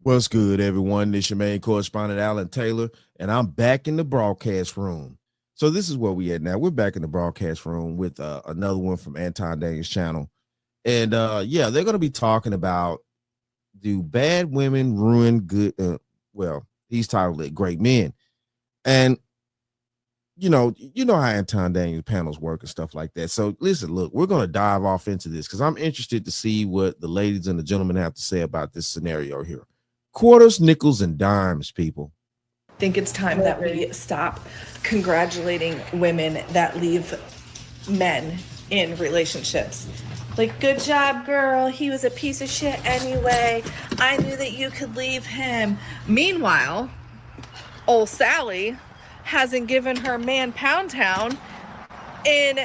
What's good, everyone? This is your main correspondent, Alan Taylor, and I'm back in the broadcast room. So this is where we at now. We're back in the broadcast room with another one from Anton Daniels' channel. And yeah, they're going to be talking about, do bad women ruin good? Well, he's titled it Great Men. And you know how Anton Daniels panels work and stuff like that. So listen, look, we're going to dive off into this because I'm interested to see what the ladies and the gentlemen have to say about this scenario here. Quarters, nickels, and dimes, people. I think it's time that we stop congratulating women that leave men in relationships. Like, good job, girl. He was a piece of shit anyway. I knew that you could leave him. Meanwhile, old Sally hasn't given her man Pound Town in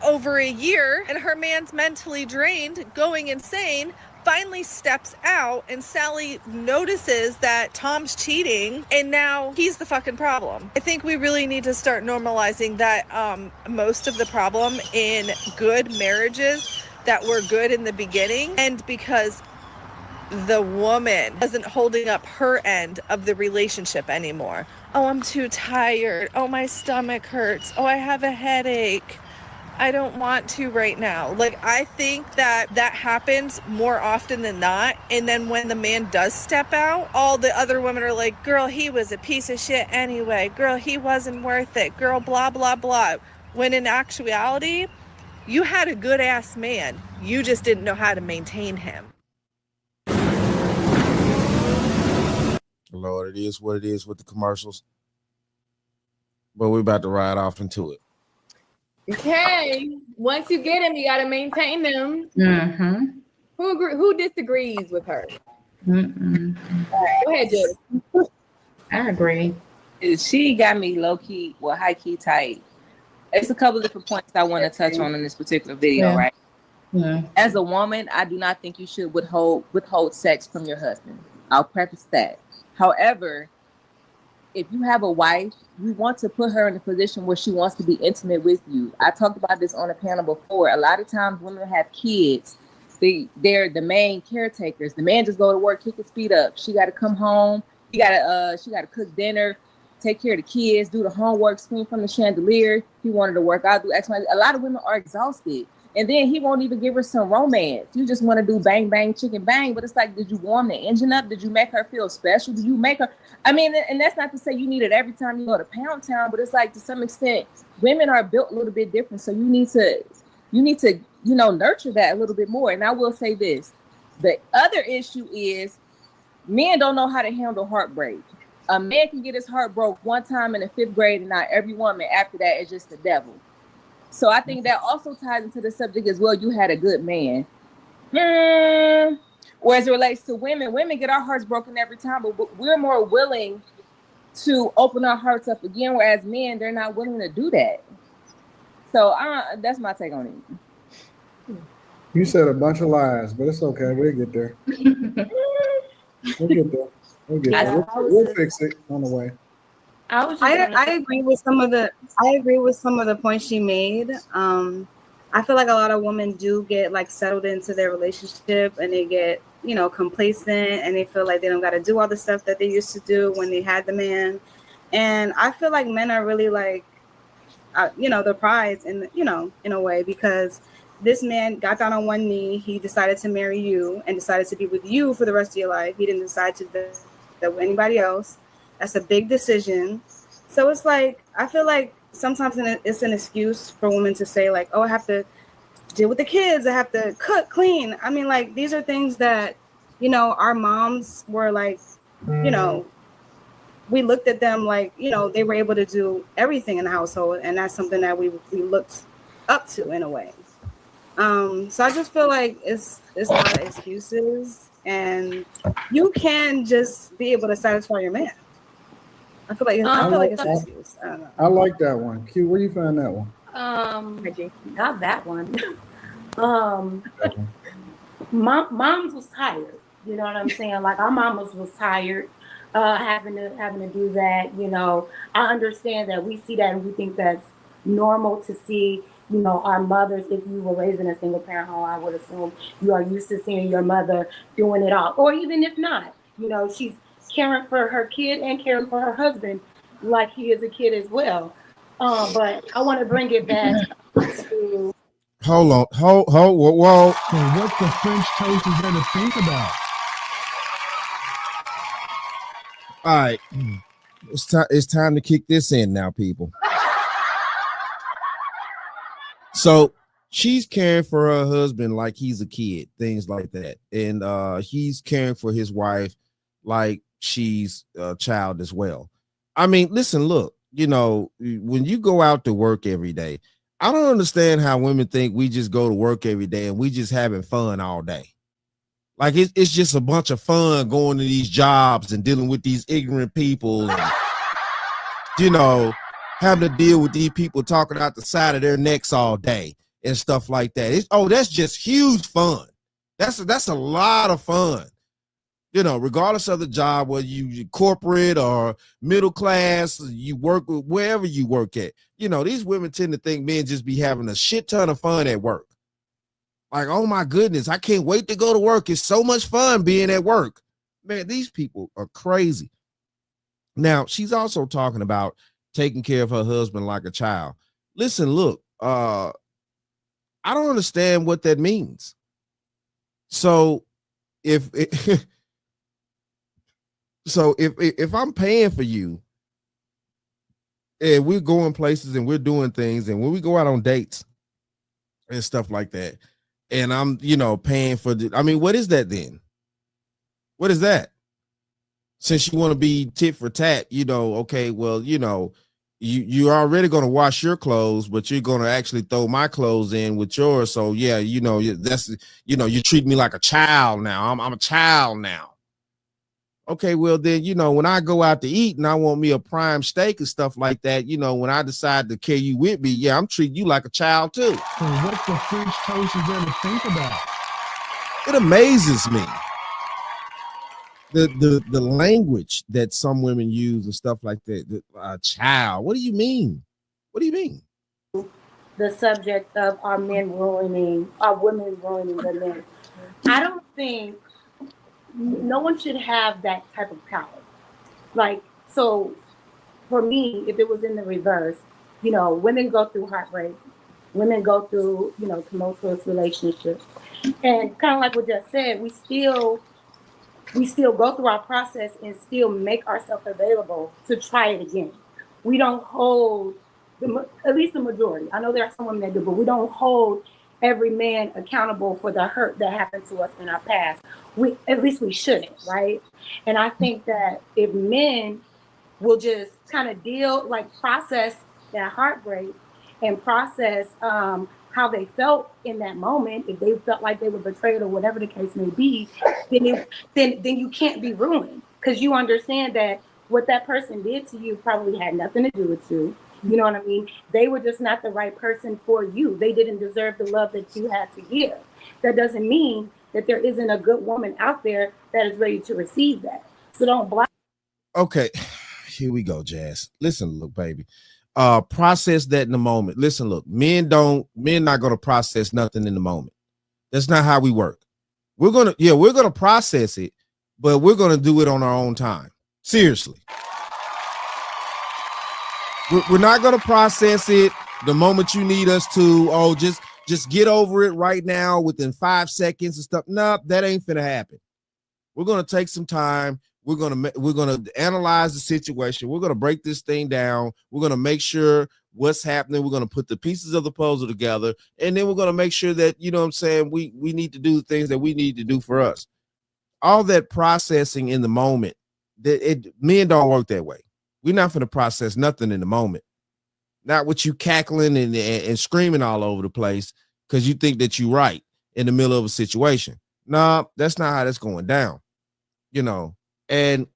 over a year, and her man's mentally drained, going insane, finally steps out, and Sally notices that Tom's cheating, and now he's the fucking problem. I think we really need to start normalizing that most of the problem in good marriages that were good in the beginning, and because the woman isn't holding up her end of the relationship anymore. Oh, I'm too tired. Oh, my stomach hurts. Oh, I have a headache. I don't want to right now. Like, I think that happens more often than not. And then when the man does step out, all the other women are like, girl, he was a piece of shit anyway. Girl, he wasn't worth it. Girl, blah, blah, blah. When in actuality, you had a good ass man. You just didn't know how to maintain him. Lord, it is what it is with the commercials. But we're about to ride off into it. Okay, once you get them, you got to maintain them. Mm-hmm. Who disagrees with her? Mm-mm. All right, go ahead, Judith. I agree. She got me low key, well, high key tight. It's a couple of different points I want to touch on in this particular video, right? Yeah. As a woman, I do not think you should withhold sex from your husband. I'll preface that. However, if you have a wife, you want to put her in a position where she wants to be intimate with you. I talked about this on a panel before. A lot of times women have kids. They're the main caretakers. The man just go to work, kick his feet up. She got to come home. She got to cook dinner, take care of the kids, do the homework, swing from the chandelier. He wanted to work out, do X, Y. A lot of women are exhausted. And then he won't even give her some romance. You just want to do bang, bang, chicken, bang. But it's like, did you warm the engine up? Did you make her feel special? Did you make her? I mean, and that's not to say you need it every time you go to Pound Town, but it's like, to some extent, women are built a little bit different. So you need to, nurture that a little bit more. And I will say this. The other issue is men don't know how to handle heartbreak. A man can get his heart broke one time in the 5th grade, and not every woman after that is just the devil. So I think that also ties into the subject as well. You had a good man. Whereas it relates to women, women get our hearts broken every time, but we're more willing to open our hearts up again, whereas men, they're not willing to do that. So that's my take on it. You said a bunch of lies, but it's okay. We'll get there. We'll get there. We'll fix it on the way. I agree with some of the points she made. I feel like a lot of women do get like settled into their relationship, and they get, complacent, and they feel like they don't got to do all the stuff that they used to do when they had the man. And I feel like men are really like, the prize in a way, because this man got down on one knee. He decided to marry you and decided to be with you for the rest of your life. He didn't decide to do that with anybody else. That's a big decision. So it's like, I feel like sometimes it's an excuse for women to say like, oh, I have to deal with the kids. I have to cook, clean. I mean, like, these are things that, our moms were like, we looked at them like, they were able to do everything in the household. And that's something that we looked up to in a way. So I just feel like it's a lot of excuses, and you can just be able to satisfy your man. I feel like it's an excuse. I don't know. I like that one. Q, where you find that one? Not that one. Moms was tired. You know what I'm saying? Like, our mamas was tired, having to do that. I understand that we see that and we think that's normal to see. Our mothers, if you were raised in a single parent home, I would assume you are used to seeing your mother doing it all. Or even if not, You know, she's caring for her kid and caring for her husband like he is a kid as well. But I want to bring it back to Hold on, whoa. So what the French toast is there to think about? All right, it's time to kick this in now, people. So she's caring for her husband like he's a kid, things like that, and he's caring for his wife like she's a child as well. I mean, listen, look, you know, when you go out to work every day, I don't understand how women think we just go to work every day and we just having fun all day. Like it's just a bunch of fun going to these jobs and dealing with these ignorant people and, you know, having to deal with these people talking out the side of their necks all day and stuff like that. That's just huge fun. That's a lot of fun. You know, regardless of the job, whether you corporate or middle class, you work with wherever you work at. You know, these women tend to think men just be having a shit ton of fun at work. Like, oh my goodness, I can't wait to go to work. It's so much fun being at work. Man, these people are crazy. Now, she's also talking about taking care of her husband like a child. Listen, look, I don't understand what that means. So if I'm paying for you and we're going places and we're doing things, and when we go out on dates and stuff like that, and I'm, you know, paying for I mean, what is that then? What is that? Since you want to be tit for tat, you know, okay, well, you know, you're already going to wash your clothes, but you're going to actually throw my clothes in with yours. So yeah, you know, that's, you know, you treat me like a child now. I'm a child now. Okay, well then, you know, when I go out to eat and I want me a prime steak and stuff like that, you know, when I decide to carry you with me, yeah, I'm treating you like a child too. So what the French toast is there to think about? It amazes me. The language that some women use and stuff like that. Child, what do you mean? What do you mean? the subject of our women ruining the men. I don't think no one should have that type of power. Like, so for me, if it was in the reverse, you know, women go through heartbreak, women go through, you know, tumultuous relationships. And kind of like what Jess said, we still go through our process and still make ourselves available to try it again. We don't hold, at least the majority. I know there are some women that do, but we don't hold every man accountable for the hurt that happened to us in our past. At least we shouldn't, right? And I think that if men will just kind of process that heartbreak and process how they felt in that moment, if they felt like they were betrayed or whatever the case may be, then you can't be ruined, because you understand that what that person did to you probably had nothing to do with you. You know what I mean? They were just not the right person for you. They didn't deserve the love that you had to give. That doesn't mean that there isn't a good woman out there that is ready to receive that. So don't block. Okay, here we go, Jazz. Listen, look, baby. Process that in the moment. Listen, look, men not gonna process nothing in the moment. That's not how we work. We're gonna process it, but we're gonna do it on our own time. Seriously. We're not gonna process it the moment you need us to. Oh, just get over it right now within 5 seconds and stuff. No, that ain't finna happen. We're gonna take some time. We're gonna analyze the situation. We're gonna break this thing down. We're gonna make sure what's happening. We're gonna put the pieces of the puzzle together, and then we're gonna make sure that, you know what I'm saying, we need to do the things that we need to do for us. All that processing in the moment, men don't work that way. We're not gonna process nothing in the moment. Not with you cackling and screaming all over the place because you think that you're right in the middle of a situation. No, that's not how that's going down. You know. And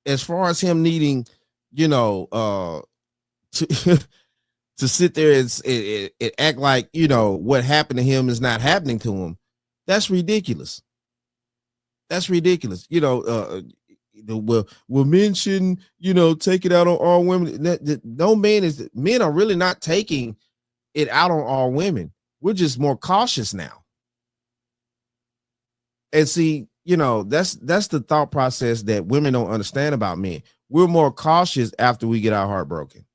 as far as him needing, you know, to sit there and act like, you know, what happened to him is not happening to him, that's ridiculous. That's ridiculous. You know, well, men shouldn't, you know, take it out on all women. No, men are really not taking it out on all women. We're just more cautious now. And see, you know, that's the thought process that women don't understand about men. We're more cautious after we get our heart broken.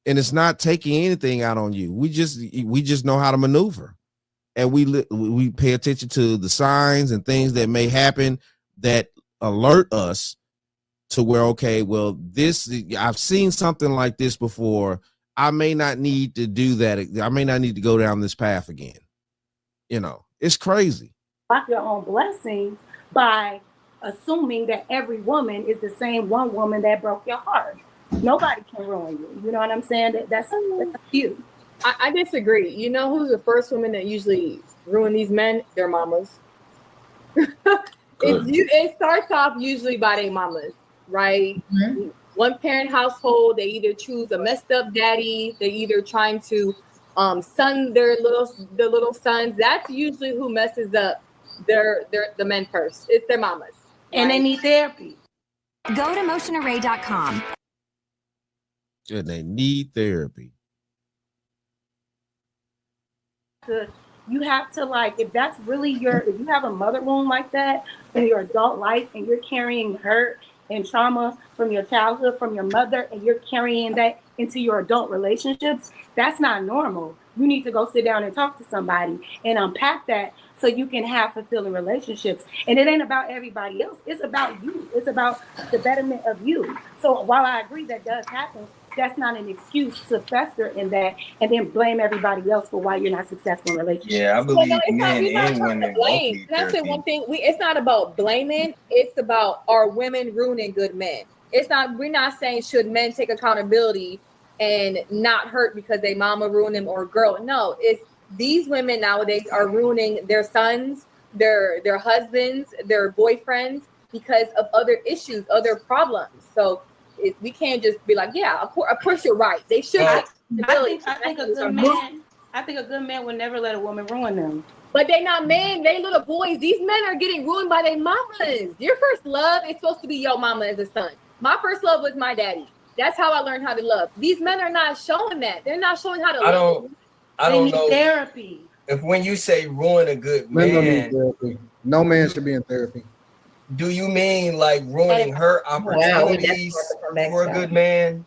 And it's not taking anything out on you. We just know how to maneuver. And we pay attention to the signs and things that may happen that alert us to where, okay, well, I've seen something like this before. I may not need to do that. I may not need to go down this path again. You know, it's crazy. Block your own blessing by assuming that every woman is the same one woman that broke your heart. Nobody can ruin you. You know what I'm saying? That's you. I disagree. You know who's the first women that usually ruin these men? Their mamas. It starts off usually by their mamas, right? Mm-hmm. One parent household, they either choose a messed up daddy, they either trying to son their little sons. That's usually who messes up the men first. It's their mamas. And they need therapy. Go to motionarray.com. And they need therapy. You have to, like, if that's really if you have a mother wound like that in your adult life and you're carrying hurt and trauma from your childhood, from your mother, and you're carrying that into your adult relationships, that's not normal. You need to go sit down and talk to somebody and unpack that so you can have fulfilling relationships. And it ain't about everybody else. It's about you. It's about the betterment of you. So while I agree that does happen, that's not an excuse to fester in that and then blame everybody else for why you're not successful in relationships. Yeah, I believe men and women both need Can I say therapy. one thing? It's not about blaming. It's about, are women ruining good men? We're not saying should men take accountability and not hurt because they mama ruined them or girl. No, it's these women nowadays are ruining their sons, their husbands, their boyfriends because of other issues, other problems. So we can't just be like, yeah, of course you're right. They should. I think a good man would never let a woman ruin them. But they not men, they little boys. These men are getting ruined by their mamas. Your first love is supposed to be your mama as a son. My first love was my daddy. That's how I learned how to love. These men are not showing that. They're not showing how to love. I don't know. Therapy. If when you say ruin a good man, no man should be in therapy. Do you mean like ruining her opportunities for a good man?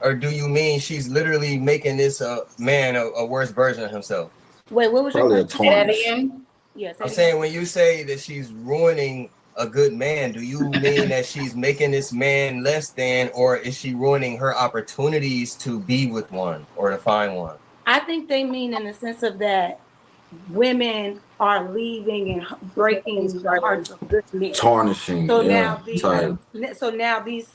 Or do you mean she's literally making this man a worse version of himself? Wait, what was your question? Yes, I'm saying when you say that she's ruining a good man, do you mean that she's making this man less than, or is she ruining her opportunities to be with one or to find one? I think they mean in the sense of that women are leaving and breaking the hearts of good men. Tarnishing. So now these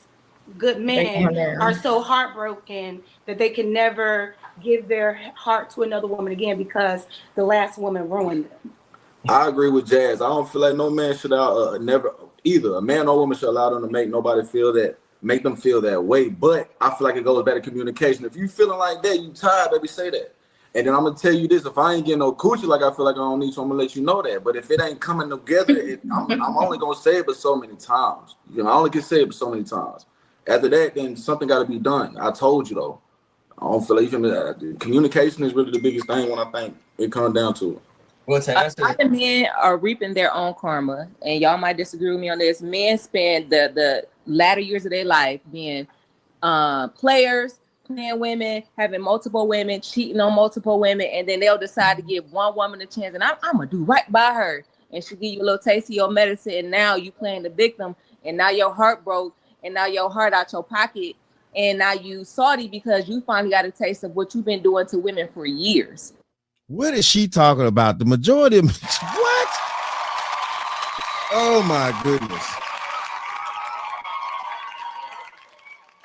good men are so heartbroken that they can never give their heart to another woman again because the last woman ruined them. I agree with Jazz. I don't feel like no man should never either. A man or woman should allow them to make them feel that way. But I feel like it goes back to communication. If you feeling like that, you tired, baby, say that. And then I'm gonna tell you this: if I ain't getting no coochie like I feel like I don't need to, I'm gonna let you know that. But if it ain't coming together, I'm only gonna say it but so many times. You know, I only can say it but so many times. After that, then something got to be done. I told you though. I don't feel like communication is really the biggest thing when I think it comes down to it. Well, the men are reaping their own karma, and y'all might disagree with me on this. Men spend the latter years of their life being players, playing women, having multiple women, cheating on multiple women, and then they'll decide to give one woman a chance, and I'm gonna do right by her, and she'll give you a little taste of your medicine, and now you playing the victim, and now your heart broke, and now your heart out your pocket, and now you salty because you finally got a taste of what you've been doing to women for years. What is she talking about? The majority of what? Oh my goodness.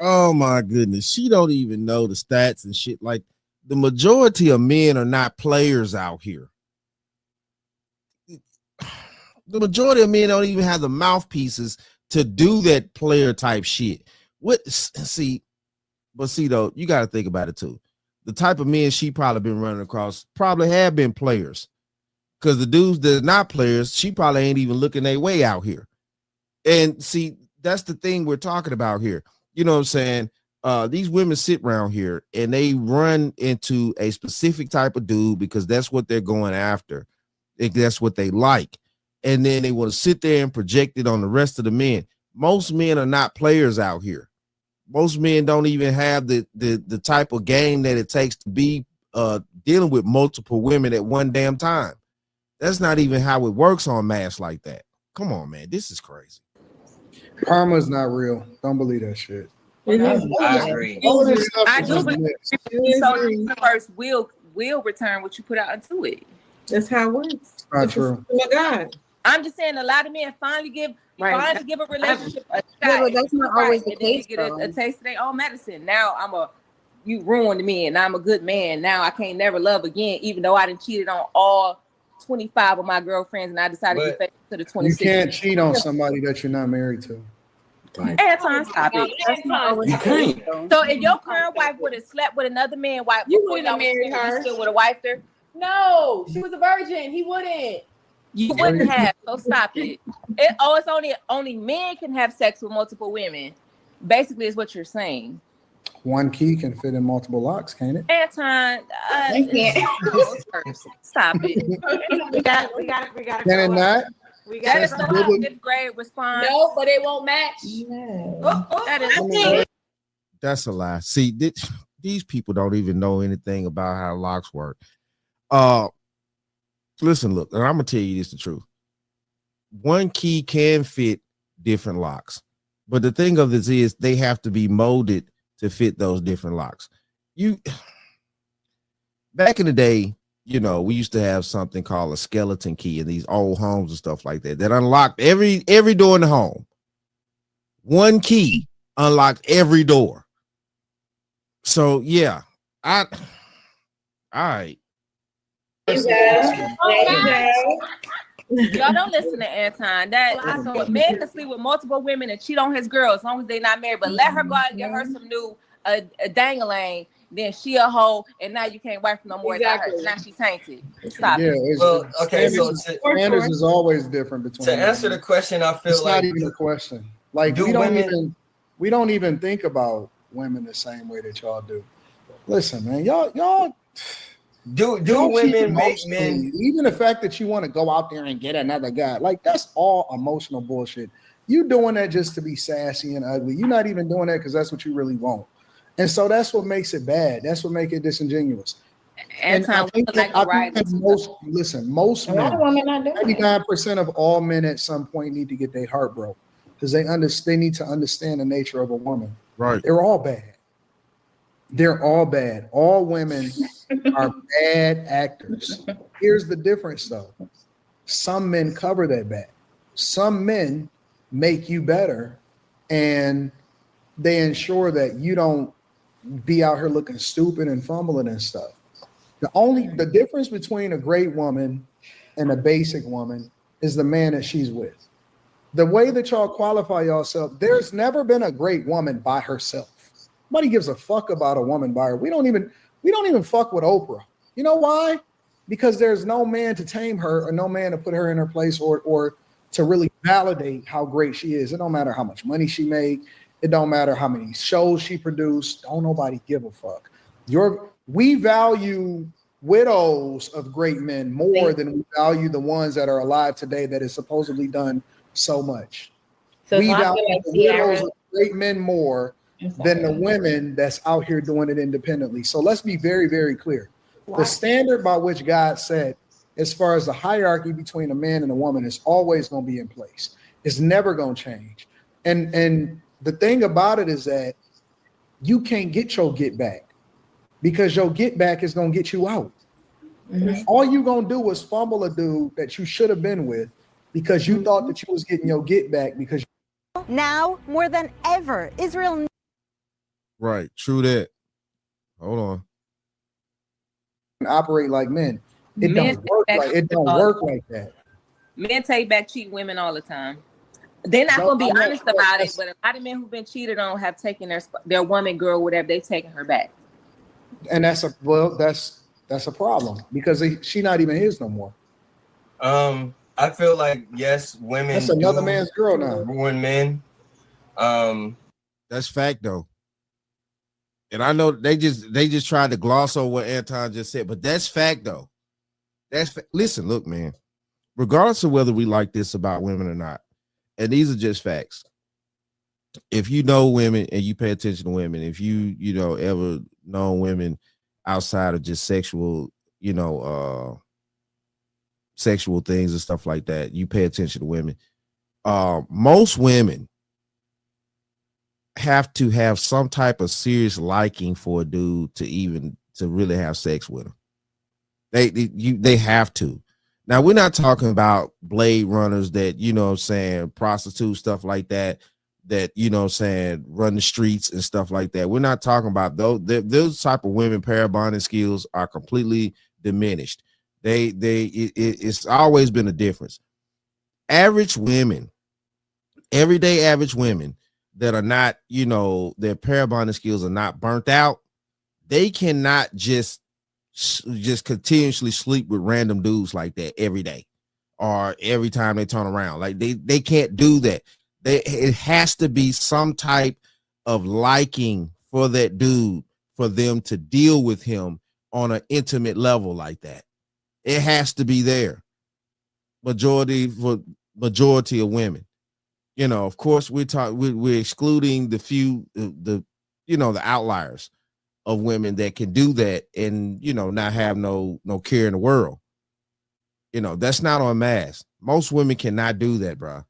Oh my goodness. She don't even know the stats and shit. Like, the majority of men are not players out here. The majority of men don't even have the mouthpieces to do that player type shit. See though, you got to think about it too. The type of men she probably been running across probably have been players, because the dudes that are not players, she probably ain't even looking their way out here. And see, that's the thing we're talking about here. You know what I'm saying? These women sit around here and they run into a specific type of dude because that's what they're going after. That's what they like. And then they want to sit there and project it on the rest of the men. Most men are not players out here. Most men don't even have the type of game that it takes to be dealing with multiple women at one damn time. That's not even how it works on mass like that. Come on, man. This is crazy. Karma's not real. Don't believe that shit. I agree. All this stuff I is do just believe myths. so. The universe will return what you put out into it. That's how it works. Not It's true. the God. I'm just saying, a lot of men finally give a relationship a shot. Yeah, but that's not always the and then you case, get though. a taste of their own medicine. Now you ruined me, and I'm a good man. Now I can't never love again, even though I done cheated on all 25 of my girlfriends, and I decided to be faithful to the 26. You can't cheat on somebody that you're not married to. Anton, stop it. That's not always You the case, can't. though. So if your current wife would have slept with another man, wife, You before wouldn't have y'all was married married, her. you still would have wifed her. No, she was a virgin. He wouldn't. You wouldn't have. So stop it. It's only men can have sex with multiple women. Basically, is what you're saying. One key can fit in multiple locks, can't it? Anton, stop it. We got to. Can it not? We That got is That's so the a fifth grade response. No, but it won't match. That is That's a lie. See, these people don't even know anything about how locks work. Listen, look, and I'm gonna tell you this the truth. One key can fit different locks, but the thing of this is they have to be molded to fit those different locks. Back in the day, we used to have something called a skeleton key in these old homes and stuff like that unlocked every door in the home. One key unlocked every door. So yeah, all right. Y'all don't listen to Anton. So a man can sleep with multiple women and cheat on his girl as long as they're not married. But let her go out and get her some new a dangling, then she a hoe, and now you can't wife her no more. Exactly. Now she's tainted. Stop Yeah, it. it's, Well, okay, so standards is always different between. to answer the question, I feel it's like not even a question. Like Do we don't women- even think about women the same way that y'all do. Listen, man, y'all do don't cheat women make emotionally. men? Even the fact that you want to go out there and get another guy, like that's all emotional bullshit. You doing that just to be sassy and ugly. You're not even doing that because that's what you really want. And so that's what makes it bad. That's what makes it disingenuous. And I Anton, think like that, a ride. most A lot of men, women not doing it. 99% of all men at some point need to get their heart broke because they need to understand the nature of a woman. Right. They're all bad. They're all bad. All women are bad actors. Here's the difference, though. Some men cover that bad. Some men make you better, and they ensure that you don't be out here looking stupid and fumbling and stuff. The difference between a great woman and a basic woman is the man that she's with. The way that y'all qualify yourself, there's never been a great woman by herself. Nobody gives a fuck about a woman by her. We don't even fuck with Oprah. You know why? Because there's no man to tame her or no man to put her in her place or to really validate how great she is. It don't matter how much money she made. It don't matter how many shows she produced. Don't nobody give a fuck. We value widows of great men more than we value the ones that are alive today that is supposedly done so much. So We if I value feel like the widows Ciara- of great men more than the women that's out here doing it independently. So let's be very, very clear. The standard by which God said, as far as the hierarchy between a man and a woman, is always going to be in place. It's never going to change. And the thing about it is that you can't get your get back because your get back is going to get you out. All you going to do is fumble a dude that you should have been with because you thought that you was getting your get back because Now, more than ever, Israel Right. True that. Hold on. you operate like men. It Men don't work take like back- it don't work like that. Men take back cheat women all the time. They're not No, gonna be I'm not- honest about it, but a lot of men who've been cheated on have taken their woman, girl, whatever, they've taken her back. And that's a problem because she not even his no more. I feel like yes, women. That's another do man's girl now. Ruin men. That's fact though. And I know they just tried to gloss over what Anton just said, but that's fact though. Listen, look, man. regardless of whether we like this about women or not, and these are just facts. If you know women and you pay attention to women, if you ever know women outside of just sexual, sexual things and stuff like that, you pay attention to women. Most women have to have some type of serious liking for a dude to really have sex with him. They have to. Now, we're not talking about Blade Runners that, prostitute, stuff like that, run the streets and stuff like that. We're not talking about those type of women. Pair bonding skills are completely diminished. It's always been a difference. Average women, everyday average women that are not, their pair bonding skills are not burnt out, they cannot just continuously sleep with random dudes like that every day or every time they turn around. Like they can't do that. It has to be some type of liking for that dude for them to deal with him on an intimate level like that. It has to be there. Majority of women. Of course, we're excluding the few, the outliers of women that can do that and, not have no care in the world. That's not on mass. Most women cannot do that, bro.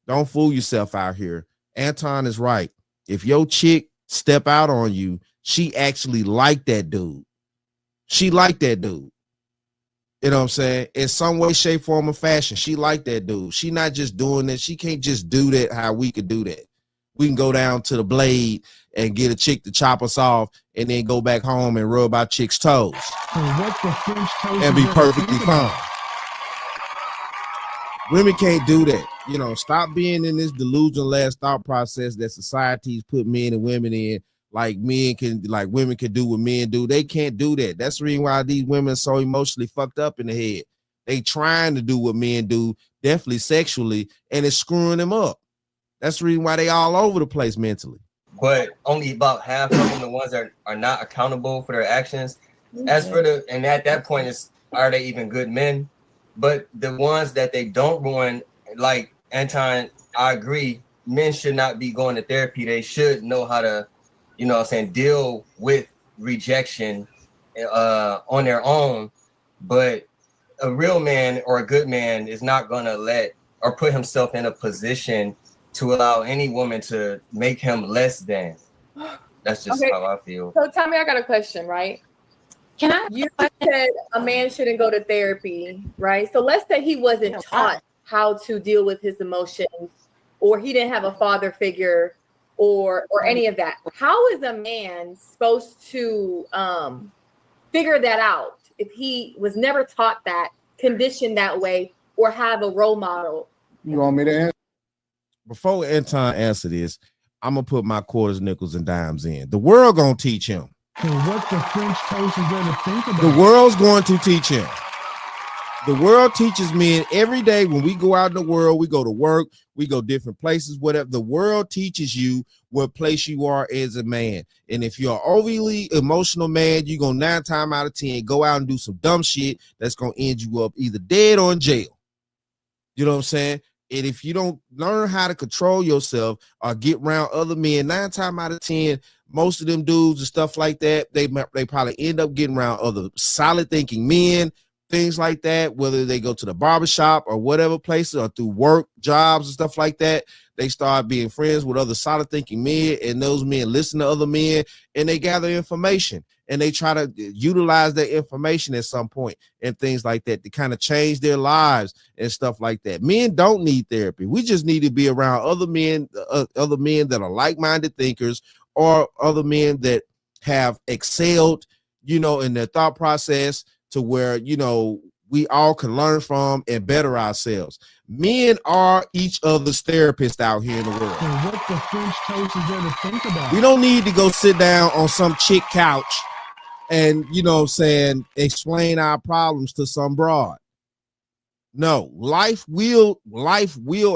Don't fool yourself out here. Anton is right. If your chick step out on you, she actually liked that dude. She liked that dude. You know what I'm saying? In some way, shape, form, or fashion, she liked that dude. She not just doing that. She can't just do that how we could do that. We can go down to the Blade and get a chick to chop us off and then go back home and rub our chick's toes and be perfectly fine. Women can't do that. Stop being in this delusional ass thought process that society's put men and women in. Like women can do what men do. They can't do that. That's the reason why these women are so emotionally fucked up in the head. They trying to do what men do, definitely sexually, and it's screwing them up. That's the reason why they all over the place mentally. But only about half of them, the ones that are not accountable for their actions. As for and at that point, are they even good men? But the ones that they don't ruin, like Anton, I agree, men should not be going to therapy. They should know how to, deal with rejection on their own. But a real man or a good man is not going to let or put himself in a position to allow any woman to make him less than. That's just how I feel. So Tommy, I got a question, right? You said a man shouldn't go to therapy, right? So let's say he wasn't taught how to deal with his emotions, or he didn't have a father figure or any of that. How is a man supposed to figure that out if he was never taught that, conditioned that way, or have a role model? You want me to answer? Before Anton answer this, I'm gonna put my quarters, nickels, and dimes in. The world gonna teach him. What the French toast is going to think about? The world's going to teach him. The world teaches men every day. When we go out in the world, we go to work, we go different places, whatever. The world teaches you what place you are as a man. And if you're an overly emotional man, you're going to 9 times out of 10 go out and do some dumb shit that's going to end you up either dead or in jail. You know what I'm saying? And if you don't learn how to control yourself or get around other men, 9 times out of 10, most of them dudes and stuff like that, they probably end up getting around other solid thinking men, things like that, whether they go to the barbershop or whatever places or through work, jobs and stuff like that. They start being friends with other solid thinking men, and those men listen to other men and they gather information and they try to utilize that information at some point and things like that to kind of change their lives and stuff like that. Men don't need therapy. We just need to be around other men that are like-minded thinkers, or other men that have excelled, in their thought process to where, we all can learn from and better ourselves. Men are each other's therapists out here in the world. What the French toast is going to think about? We don't need to go sit down on some chick couch and, explain our problems to some broad. No, life will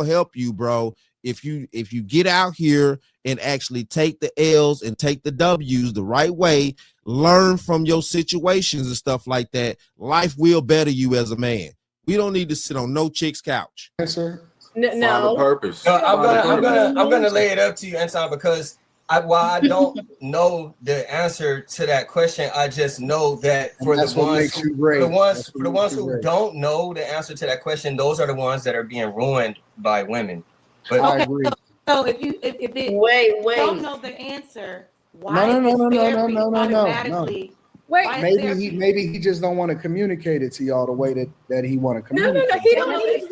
help you, bro. If you get out here and actually take the L's and take the W's the right way, learn from your situations and stuff like that, life will better you as a man. We don't need to sit on no chick's couch. Answer. No. Purpose. No, I'm gonna lay it up to you, Anton, because while I don't know the answer to that question, I just know that for the ones who don't know the answer to that question, those are the ones that are being ruined by women. But I agree. So if it Wait. don't know the answer, why No. automatically? Wait, Maybe he just don't want to communicate it to y'all the way that he want to communicate. No. He don't need.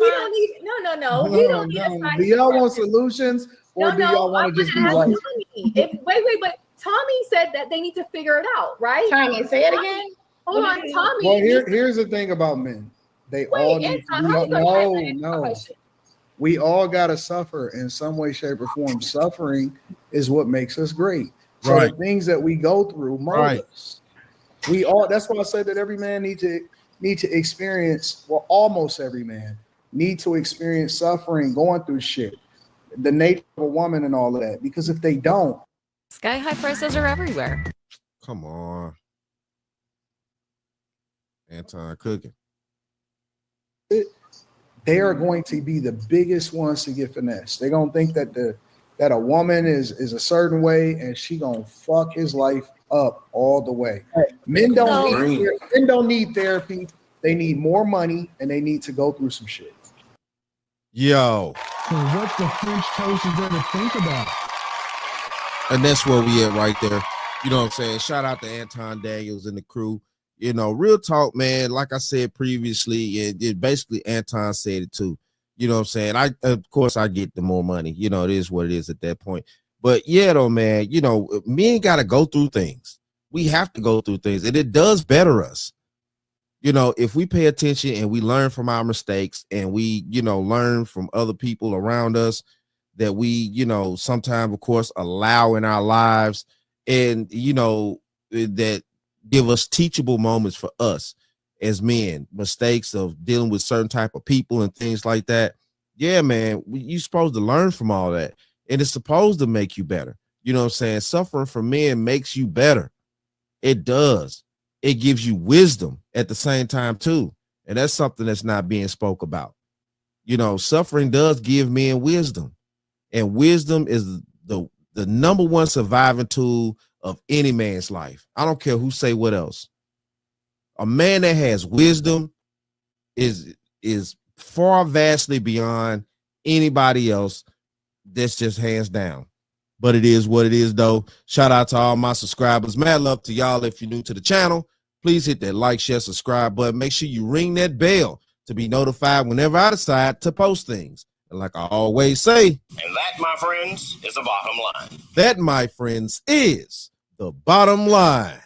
No. He don't need. Do y'all want solutions, or do y'all want to just be right? Wait. But Tommy said that they need to figure it out, right? Tommy, say it again. Hold on, Tommy. Well, here's the thing about men. They all need. No. We all gotta suffer in some way, shape, or form. Suffering is what makes us great. So Right. the things that we go through mold us. We all. That's why I said that every man need to experience. Well, almost every man need to experience suffering, going through shit, the nature of a woman, and all of that. Because if they don't, Sky high prices are everywhere. Come on. Anton cooking. they are going to be the biggest ones to get finessed. They're gonna think that a woman is a certain way and she gonna fuck his life up all the way. Men don't need therapy. They need more money and they need to go through some shit. Yo. So what the French toast is there to think about? And that's where we at right there. You know what I'm saying? Shout out to Anton Daniels and the crew. You know, real talk, man. Like I said previously, it basically Anton said it too. You know what I'm saying? Of course I get the more money. You know, it is what it is at that point. But yeah, though, man, you know, men got to go through things. We have to go through things, and it does better us. You know, if we pay attention and we learn from our mistakes and we, you know, learn from other people around us that we, you know, sometimes, of course, allow in our lives, and, you know, that give us teachable moments for us as men, mistakes of dealing with certain type of people and things like that. Yeah, man, you're supposed to learn from all that, and it's supposed to make you better. You know what I'm saying? Suffering from men makes you better. It does. It gives you wisdom at the same time too. And that's something that's not being spoke about. You know, suffering does give men wisdom, and wisdom is the number one surviving tool of any man's life. I don't care who say what else. A man that has wisdom is far vastly beyond anybody else. That's just hands down. But it is what it is, though. Shout out to all my subscribers. Mad love to y'all. If you're new to the channel, please hit that like, share, subscribe button. Make sure you ring that bell to be notified whenever I decide to post things. And like I always say, and that, my friends, is the bottom line. That, my friends, is the bottom line.